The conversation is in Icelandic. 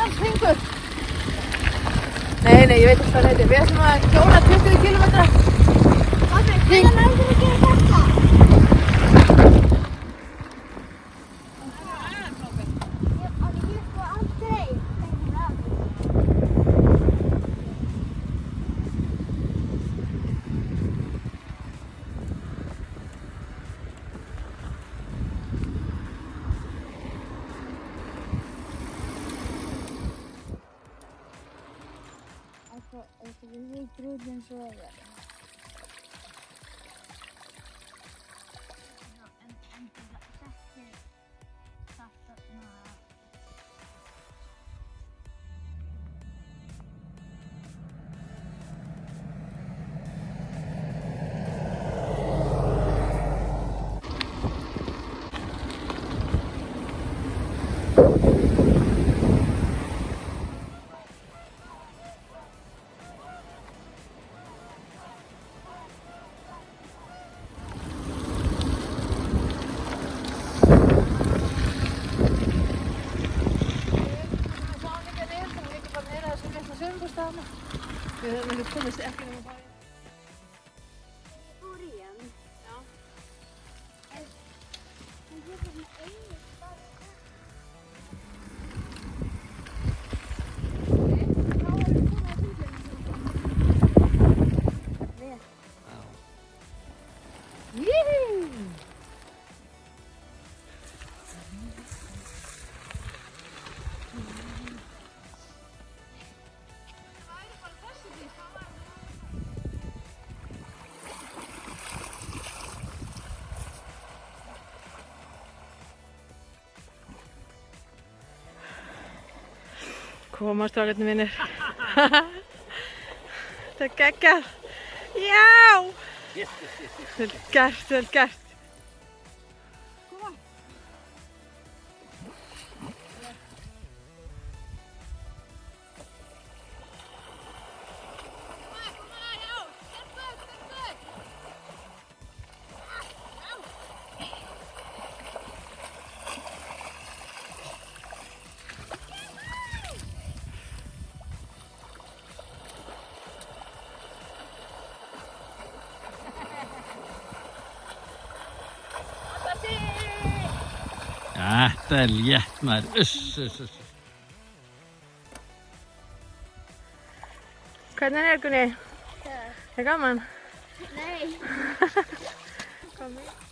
Sellandshringur. Nei, ég veit ekki hvað það heitir. Við ætlum að hjóla 20 km. Pabbi, hvernig nærðu að gera þetta? Ég sko aldrei. Við brúðum svo að vera. En setti það þarna. Við höfum ekki komist ekki nema bara í. Fór í hann. Já. En ég er svona einu bara. Þá erum við komin að hundlega. Vel. Jíhú! Koma strákarnir mínir. Þetta er geggjað. Já! Vel gert, vel gert. Koma. Þetta er létt maður. Uss. Hvernig er Gunni? Er gaman? Nei. Kom með.